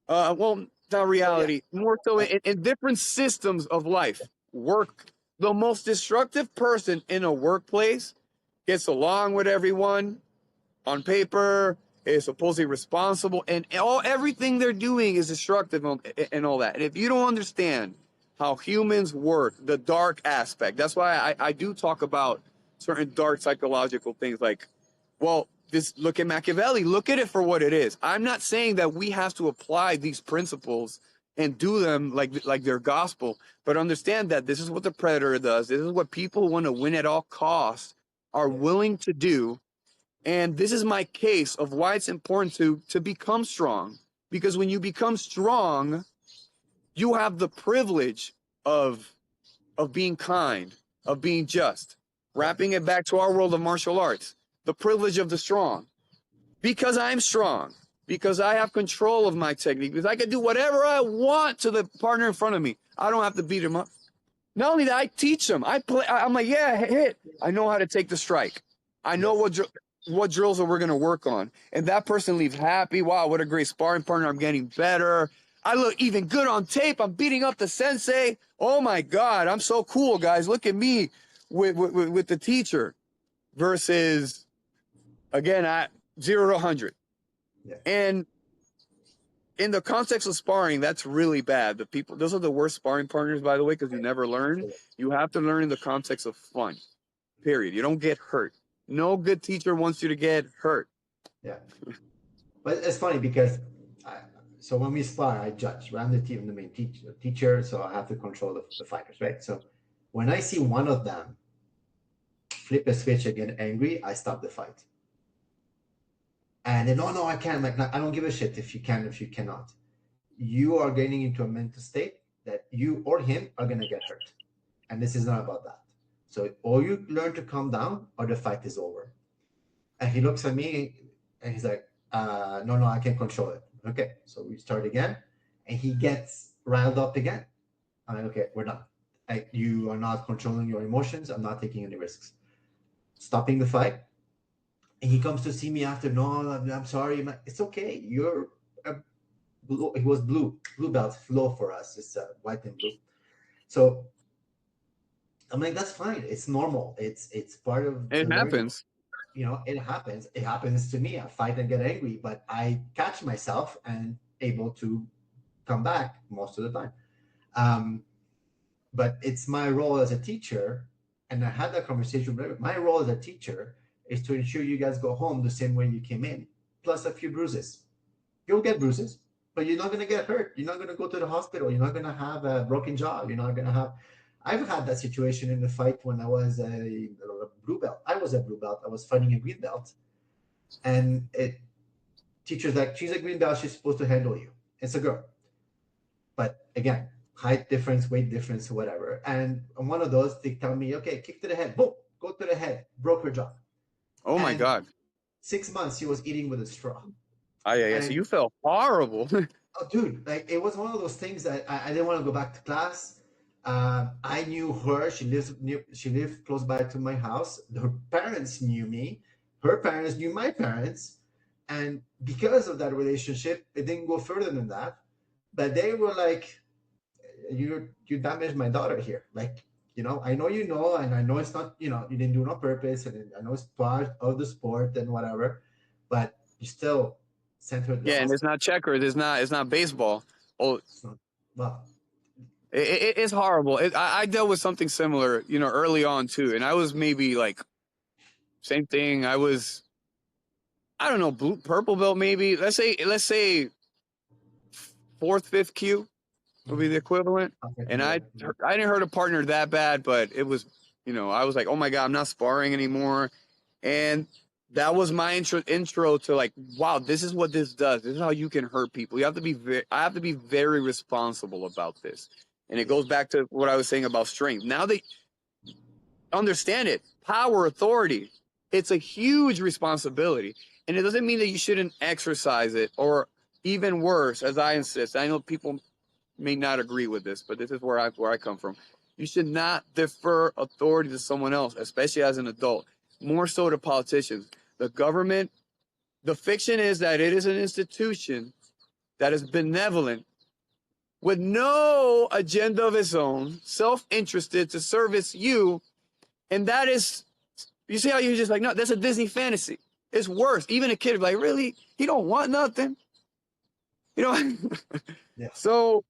Well, not reality, more so in different systems of life. Work. The most destructive person in a workplace gets along with everyone on paper, is supposedly responsible, and everything they're doing is destructive and all that. And if you don't understand how humans work, the dark aspect, that's why I do talk about certain dark psychological things like, well, look at Machiavelli, look at it for what it is. I'm not saying that we have to apply these principles and do them like they're gospel, but understand that this is what the predator does. This is what people who want to win at all costs are willing to do. And this is my case of why it's important to become strong. Because when you become strong, you have the privilege of being kind, of being just. Wrapping it back to our world of martial arts, the privilege of the strong. Because I'm strong, because I have control of my technique, because I can do whatever I want to the partner in front of me. I don't have to beat him up. Not only that, I teach them. I'm like, yeah, hit. I know how to take the strike. I know what drills that we're going to work on. And that person leaves happy. Wow, what a great sparring partner. I'm getting better. I look even good on tape. I'm beating up the sensei. Oh my God, I'm so cool, guys. Look at me with the teacher versus, again, at 0 to 100. Yeah. And in the context of sparring, that's really bad. Those are the worst sparring partners, by the way, because you never learn. You have to learn in the context of fun, period. You don't get hurt. No good teacher wants you to get hurt. Yeah. But it's funny because so when we spar, I judge. I'm the main teacher, so I have to control the fighters, right? So when I see one of them flip a switch and get angry, I stop the fight. And then, no, I can't. Like, I don't give a shit if you can, if you cannot. You are getting into a mental state that you or him are gonna get hurt, and this is not about that. So, or you learn to calm down, or the fight is over. And he looks at me, and he's like, "No, I can't control it." Okay, so we start again, and he gets riled up again. I'm like, "Okay, we're done. You are not controlling your emotions. I'm not taking any risks." Stopping the fight. And he comes to see me after. No, I'm sorry. I'm like, it's okay. You're blue. It was blue belt flow for us. It's white and blue. So I'm like, that's fine. It's normal. It's part of it happens. You know, it happens. It happens to me. I fight and get angry, but I catch myself and able to come back most of the time. But it's my role as a teacher, and I had that conversation with my role as a teacher is to ensure you guys go home the same way you came in, plus a few bruises. You'll get bruises, but you're not going to get hurt. You're not going to go to the hospital. You're not going to have a broken jaw. You're not going to have. I've had that situation in the fight when I was a blue belt. I was a blue belt. I was fighting a green belt, and teacher's like, she's a green belt. She's supposed to handle you. It's a girl, but again, height difference, weight difference, whatever. And on one of those, they tell me, okay, kick to the head. Boom, go to the head. Broke her jaw. Oh my God. 6 months she was eating with a straw. Oh yeah. So you felt horrible. Oh, dude, like it was one of those things that I didn't want to go back to class. I knew her. She lived close by to my house. Her parents knew me. Her parents knew my parents. And because of that relationship, it didn't go further than that. But they were like, you damaged my daughter here. Like, I know and I know it's not, you didn't do it on purpose, and I know it's part of the sport and whatever, but you still sent her to the and hospital. it's not checkers. It's not baseball. Oh, It's not, well, It's horrible. I dealt with something similar, you know, early on too, and I was maybe like same thing. I was, I don't know, blue, purple belt maybe. Let's say fourth, fifth Q would be the equivalent. Okay, And yeah, I didn't hurt a partner that bad, but it was, you know, I was like, oh my god, I'm not sparring anymore, and that was my intro to like, wow, this is what this does. This is how you can hurt people. You have to be I have to be very responsible about this. And it goes back to what I was saying about strength. Now they understand it, power, authority. It's a huge responsibility. And it doesn't mean that you shouldn't exercise it, or even worse, as I insist. I know people may not agree with this, but this is where I come from. You should not defer authority to someone else, especially as an adult, more so to politicians. The government, the fiction is that it is an institution that is benevolent with no agenda of its own, self-interested to service you. And that is, you see how you're just like, no, that's a Disney fantasy. It's worse. Even a kid like, really? He don't want nothing? You know? yeah. So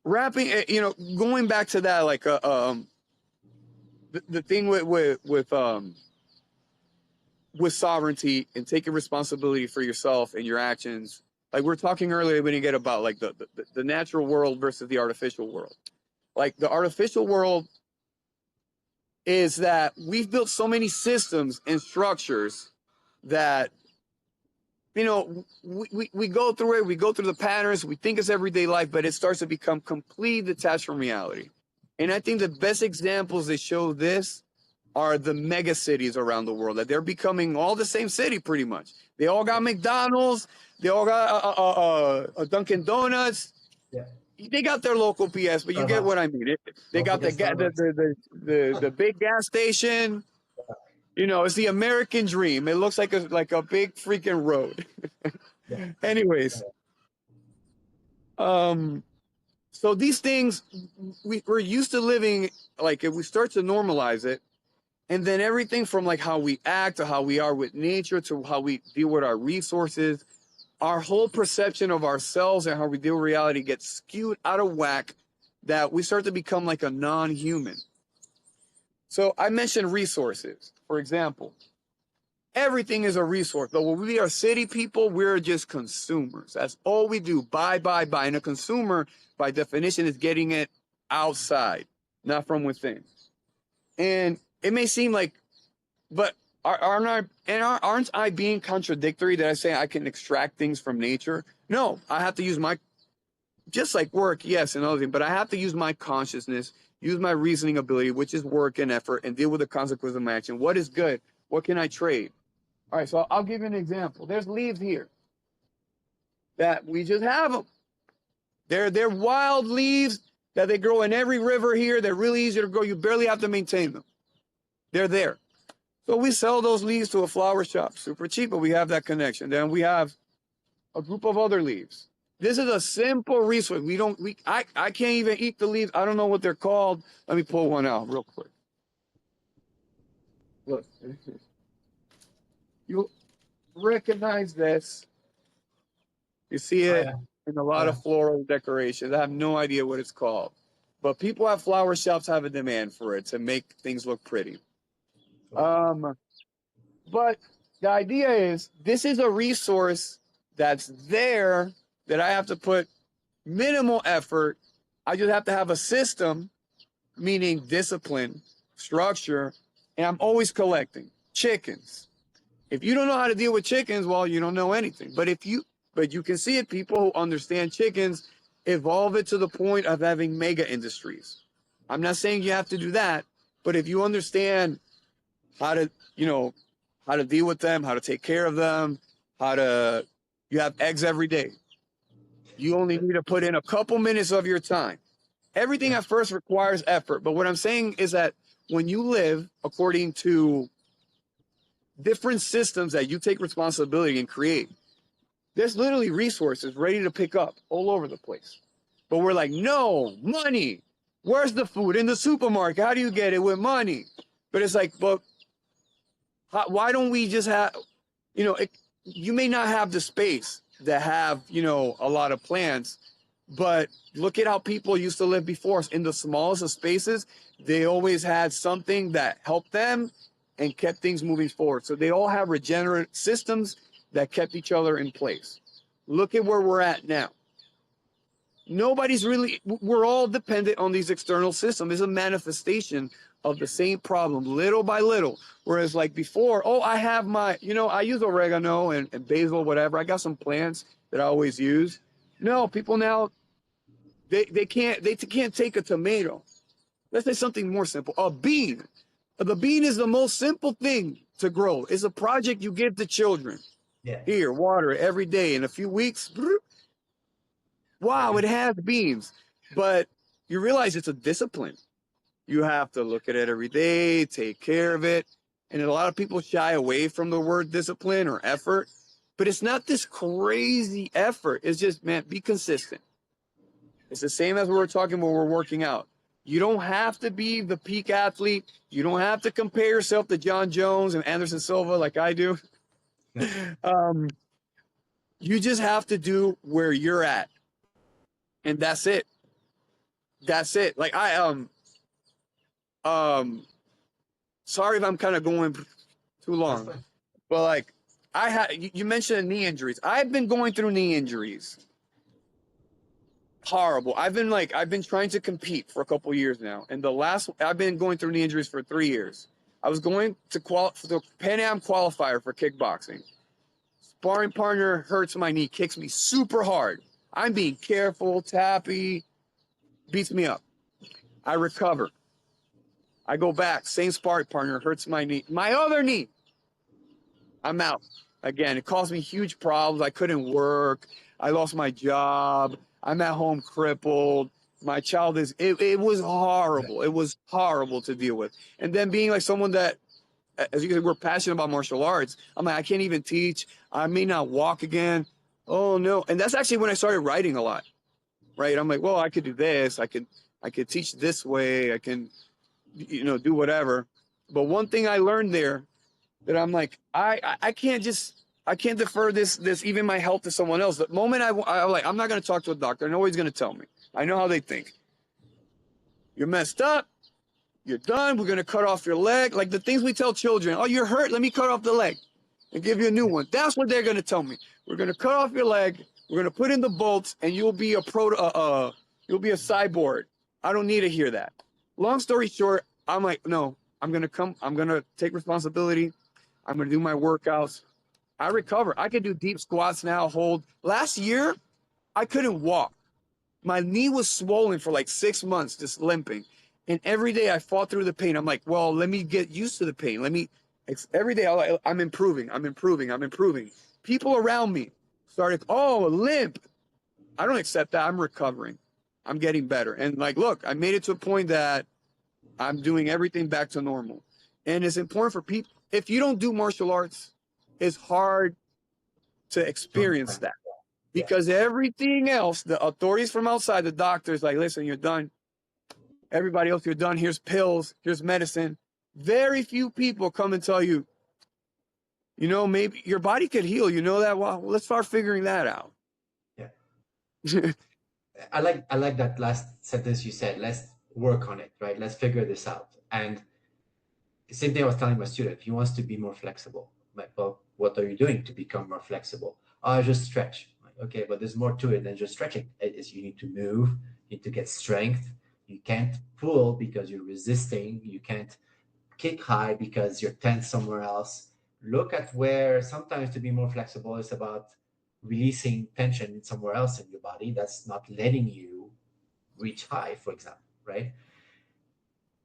wrapping, you know, going back to that, like, the thing with sovereignty and taking responsibility for yourself and your actions. Like we were talking earlier when you get about like the natural world versus the artificial world. Like the artificial world is that we've built so many systems and structures that, you know, we go through it, we go through the patterns, we think it's everyday life, but it starts to become completely detached from reality. And I think the best examples that show this are the mega cities around the world, that they're becoming all the same city pretty much. They all got McDonald's, they all got a Dunkin' Donuts. Yeah. They got their local PS, but you get what I mean. They got the big gas station. You know, it's the American dream. It looks like a big freaking road. Yeah. Anyways, so these things we're used to living like, if we start to normalize it, and then everything from like how we act to how we are with nature to how we deal with our resources, our whole perception of ourselves and how we deal with reality gets skewed out of whack, that we start to become like a non-human. So I mentioned resources, for example. Everything is a resource. But when we are city people, we're just consumers. That's all we do. Buy. And a consumer, by definition, is getting it outside, not from within. And it may seem like, but aren't I being contradictory that I say I can extract things from nature? No, I have to use my, just like work, yes, and other things, but I have to use my consciousness, use my reasoning ability, which is work and effort, and deal with the consequence of my action. What is good? What can I trade? All right, so I'll give you an example. There's leaves here that we just have them. They're wild leaves that they grow in every river here. They're really easy to grow. You barely have to maintain them. They're there. So we sell those leaves to a flower shop, super cheap, but we have that connection. Then we have a group of other leaves. This is a simple resource. I can't even eat the leaves. I don't know what they're called. Let me pull one out real quick. Look, you'll recognize this. You see it in a lot of floral decorations. I have no idea what it's called, but people at flower shops have a demand for it to make things look pretty. But the idea is, this is a resource that's there that I have to put minimal effort. I just have to have a system, meaning discipline, structure, and I'm always collecting chickens. If you don't know how to deal with chickens, well, you don't know anything. But you can see it, people who understand chickens evolve it to the point of having mega industries. I'm not saying you have to do that, but if you understand how to deal with them, how to take care of them, you have eggs every day. You only need to put in a couple minutes of your time. Everything at first requires effort. But what I'm saying is that when you live according to different systems that you take responsibility and create, there's literally resources ready to pick up all over the place. But we're like, no, money. Where's the food? In the supermarket. How do you get it? With money. But it's like, but why don't we just have, you may not have the space to have, a lot of plants, But look at how people used to live before us. In the smallest of spaces, they always had something that helped them and kept things moving forward. So they all have regenerate systems that kept each other in place. Look at where we're at now. We're all dependent on these external systems. It's a manifestation of the same problem, little by little. Whereas like before, I have I use oregano and basil, whatever. I got some plants that I always use. No, people now, they can't take a tomato. Let's say something more simple. A bean. The bean is the most simple thing to grow. It's a project you give to children. Yeah. Here, water it every day. In a few weeks, wow, it has beans. But you realize it's a discipline. You have to look at it every day, take care of it. And a lot of people shy away from the word discipline or effort. But it's not this crazy effort. It's just, man, be consistent. It's the same as we were talking when we're working out. You don't have to be the peak athlete. You don't have to compare yourself to John Jones and Anderson Silva like I do. You just have to do where you're at. And that's it. That's it. Like sorry if I'm kind of going too long, but like you mentioned knee injuries. I've been going through knee injuries. Horrible. I've been trying to compete for a couple years now. And I've been going through knee injuries for 3 years. I was going to for the Pan Am qualifier for kickboxing. Sparring partner hurts my knee, kicks me super hard. I'm being careful, tappy, beats me up. I recover. I go back, same sparring partner hurts my knee. My other knee. I'm out. Again, it caused me huge problems. I couldn't work. I lost my job. I'm at home crippled. My child it was horrible. It was horrible to deal with. And then being like someone that, as you can see, we're passionate about martial arts. I'm like, I can't even teach. I may not walk again. Oh no. And that's actually when I started writing a lot, right? I'm like, well, I could do this. I could teach this way. I can, do whatever. But one thing I learned there that I'm like, I can't defer this even my health to someone else. The moment I'm not going to talk to a doctor. I know what he's going to tell me. I know how they think. You're messed up. You're done. We're going to cut off your leg. Like the things we tell children. Oh, you're hurt. Let me cut off the leg and give you a new one. That's what they're going to tell me. We're going to cut off your leg. We're going to put in the bolts and you'll be a cyborg. I don't need to hear that. Long story short, I'm like, no, I'm going to take responsibility. I'm going to do my workouts. I recover. I can do deep squats now, hold. Last year, I couldn't walk. My knee was swollen for like 6 months, just limping. And every day I fought through the pain. I'm like, well, let me get used to the pain. Every day I'm improving. People around me started, limp. I don't accept that. I'm recovering. I'm getting better. And like, look, I made it to a point that I'm doing everything back to normal. And it's important for people. If you don't do martial arts, it's hard to experience that because everything else, the authorities from outside, the doctors, like, listen, you're done. Everybody else, you're done. Here's pills. Here's medicine. Very few people come and tell you, maybe your body could heal. You know that? Well, let's start figuring that out. Yeah. I like that last sentence you said. Let's work on it, right? Let's figure this out. And same thing I was telling my student. He wants to be more flexible. I'm like, well, what are you doing to become more flexible? I just stretch. I'm like, okay, but there's more to it than just stretching. You need to move. You need to get strength. You can't pull because you're resisting. You can't kick high because you're tense somewhere else. Look at where sometimes to be more flexible is about releasing tension somewhere else in your body that's not letting you reach high, for example, right?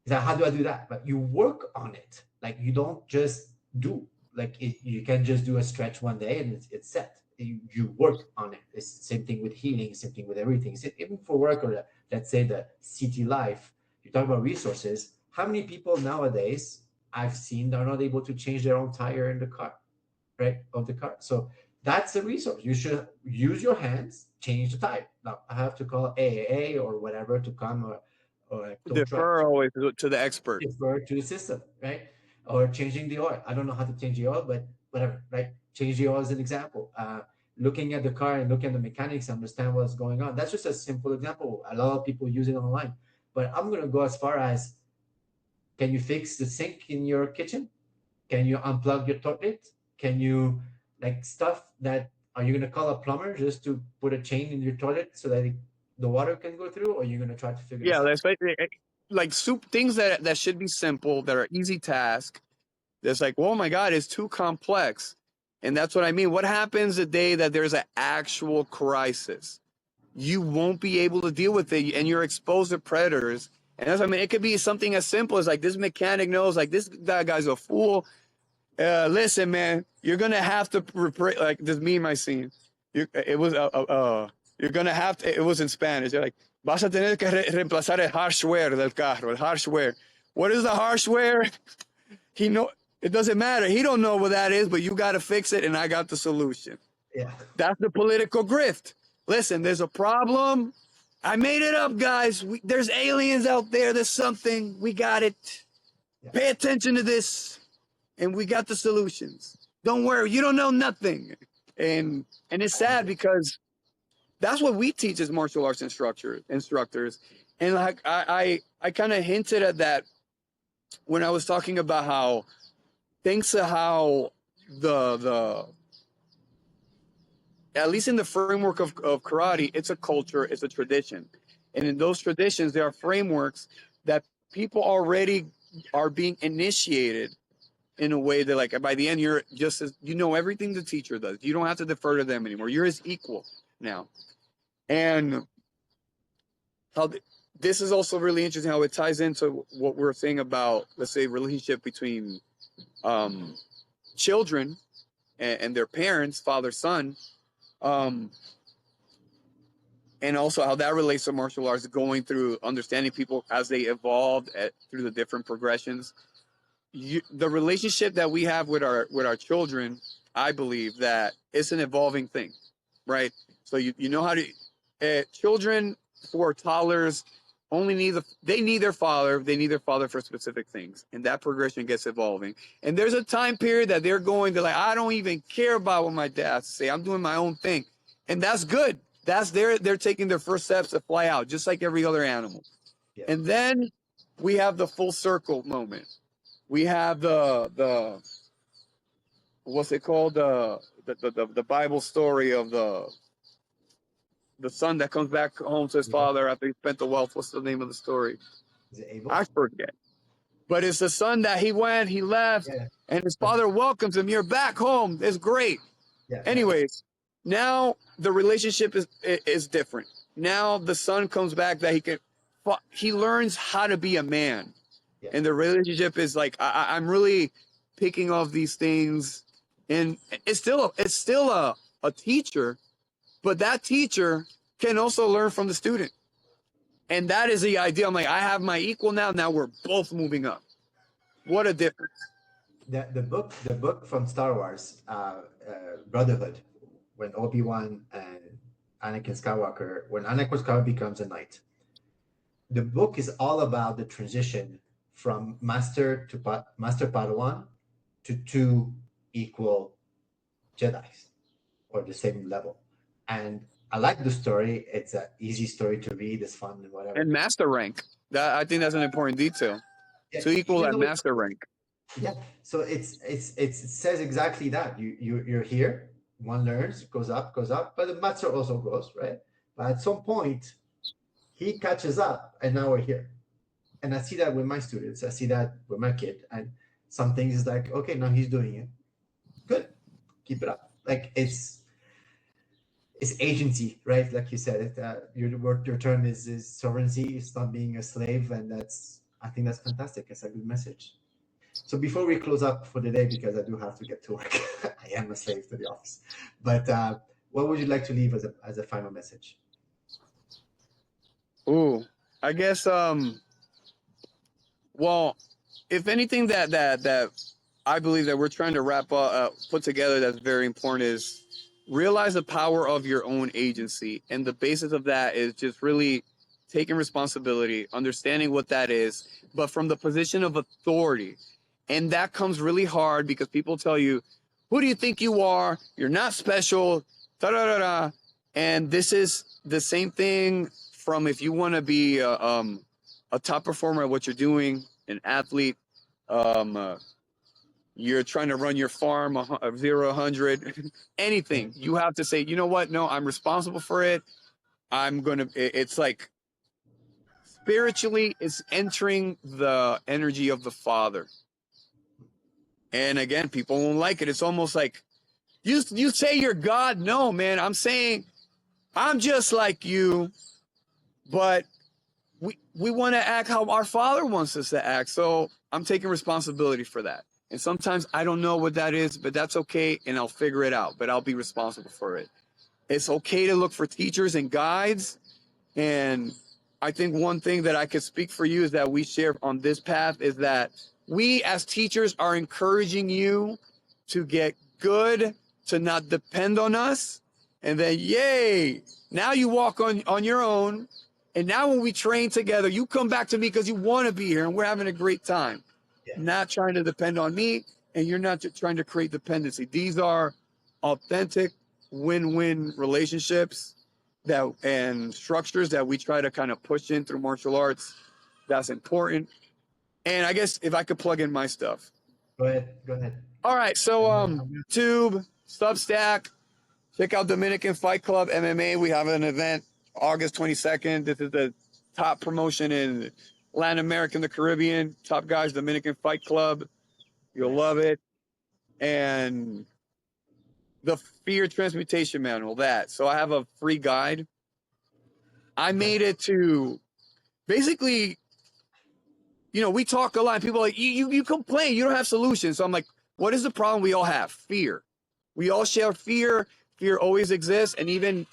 So how do I do that? But you work on it. Like you don't just do. Like you can't just do a stretch one day and it's set. You work on it. It's the same thing with healing, same thing with everything. Even for work or let's say the city life, you talk about resources. How many people nowadays I've seen are not able to change their own tire in the car, right? Of the car. So that's a resource. You should use your hands, change the tire. Now I have to call AAA or whatever to come or defer always to the expert. Defer to the system, right? Or changing the oil. I don't know how to change the oil, but whatever, right? Change the oil as an example. looking at the car and looking at the mechanics, understand what's going on. That's just a simple example. A lot of people use it online. But I'm going to go as far as, can you fix the sink in your kitchen? Can you unplug your toilet? Can you, like, stuff that, are you going to call a plumber just to put a chain in your toilet so that the water can go through? Or are you going to try to figure this out? that's like things that should be simple, that are easy task. That's like, oh my God, it's too complex. And that's what I mean. What happens the day that there's an actual crisis? You won't be able to deal with it, and you're exposed to predators. And that's, I mean, it could be something as simple as like, this mechanic knows, like, this guy's a fool. Listen, man, you're gonna have to like this meme I seen. You're gonna have to. It was in Spanish. They're like, vas a tener que reemplazar el hardware del carro. El hardware. What is the hardware? It doesn't matter. He don't know what that is, but you got to fix it, and I got the solution. Yeah. That's the political grift. Listen, there's a problem. I made it up, guys. There's aliens out there. There's something. We got it. Yeah. Pay attention to this, and we got the solutions. Don't worry. You don't know nothing. And it's sad because that's what we teach as martial arts instructors. And like I kind of hinted at that when I was talking about how, thanks to how the at least in the framework of karate, it's a culture, it's a tradition. And in those traditions, there are frameworks that people already are being initiated in a way that, like, by the end, you're just as, you know, everything the teacher does. You don't have to defer to them anymore. You're his equal now. And how this is also really interesting, how it ties into what we're saying about, let's say, relationship between children and their parents, father, son, and also how that relates to martial arts, going through understanding people as they evolved through the different progressions. The relationship that we have with our children, I believe that it's an evolving thing, right? So you know how to children who are toddlers only need their father for specific things, and that progression gets evolving. And there's a time period that they're going to, like, I don't even care about what my dad has to say. I'm doing my own thing, and that's good. That's they're taking their first steps to fly out, just like every other animal. Yeah. And then we have the full circle moment. We have the what's it called, the Bible story of the son that comes back home to his father after he spent the wealth. What's the name of the story? Is it Abel? I forget. But it's the son that he left, yeah, and his father welcomes him. You're back home. It's great. Yeah. Anyways, now the relationship is different. Now the son comes back that he learns how to be a man. Yeah. And the relationship is like, I'm really picking off these things, and it's still a teacher. But that teacher can also learn from the student. And that is the idea. I'm like, I have my equal now. Now we're both moving up. What a difference. The book from Star Wars, Brotherhood, when Obi-Wan and Anakin Skywalker becomes a knight. The book is all about the transition from master Padawan to two equal Jedis, or the same level. And I like the story. It's an easy story to read. It's fun and whatever. And master rank. I think that's an important detail. Yeah, to equal that master rank. Yeah. So it says exactly that. You're here. One learns, goes up, but the master also grows, right? But at some point, he catches up, and now we're here. And I see that with my students. I see that with my kid. And some things is like, okay, now he's doing it. Good. Keep it up. Like, it's agency, right? Like you said, your term is sovereignty. It's not being a slave, and I think that's fantastic. It's a good message. So before we close up for the day, because I do have to get to work, I am a slave to the office. But what would you like to leave as a final message? Ooh, I guess well, if anything that I believe that we're trying to put together that's very important is realize the power of your own agency. And the basis of that is just really taking responsibility, understanding what that is, but from the position of authority. And that comes really hard because people tell you, who do you think you are? You're not special. da-da-da-da. And this is the same thing from if you want to be a top performer at what you're doing, an athlete, you're trying to run your farm 0 100, anything. You have to say, you know what? No, I'm responsible for it. It's like spiritually, it's entering the energy of the Father. And again, people won't like it. It's almost like you say you're God. No, man, I'm saying I'm just like you, but we want to act how our Father wants us to act. So I'm taking responsibility for that. And sometimes I don't know what that is, but that's okay, and I'll figure it out, but I'll be responsible for it. It's okay to look for teachers and guides. And I think one thing that I could speak for you is that we share on this path is that we as teachers are encouraging you to get good, to not depend on us. And then, yay, now you walk on your own. And now when we train together, you come back to me because you want to be here and we're having a great time. Yeah. Not trying to depend on me, and you're not trying to create dependency. These are authentic win-win relationships and structures that we try to kind of push in through martial arts. That's important. And I guess if I could plug in my stuff. Go ahead. All right. So Tube, Substack, check out Dominican Fight Club MMA. We have an event August 22nd. This is the top promotion in Latin America and the Caribbean. Top Guys Dominican Fight Club. You'll love it. And the Fear Transmutation Manual, that. So I have a free guide. I made it to basically, we talk a lot. People are like, you complain, you don't have solutions. So I'm like, what is the problem we all have? Fear. We all share fear. Fear always exists. And even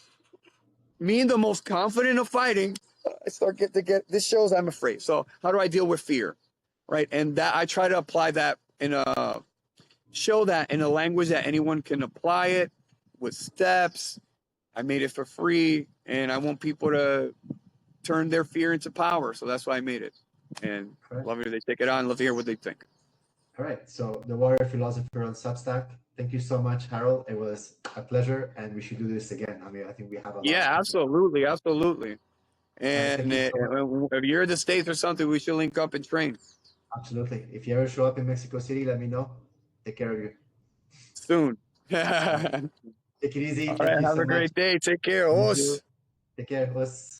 me, the most confident of fighting, I start to get this shows I'm afraid. So how do I deal with fear? Right. And that I try to apply that show that in a language that anyone can apply it with steps. I made it for free, and I want people to turn their fear into power. So that's why I made it. And love it if they take it on. Love to hear what they think. All right. So the Warrior Philosopher on Substack. Thank you so much, Harold. It was a pleasure, and we should do this again. I mean, I think we have a lot. Yeah, absolutely. And if you're in the States or something, we should link up and train. Absolutely. If you ever show up in Mexico City, let me know. Take care of you. Soon. Take it easy. All right, have a great day. Take care. Os. Take care. Os.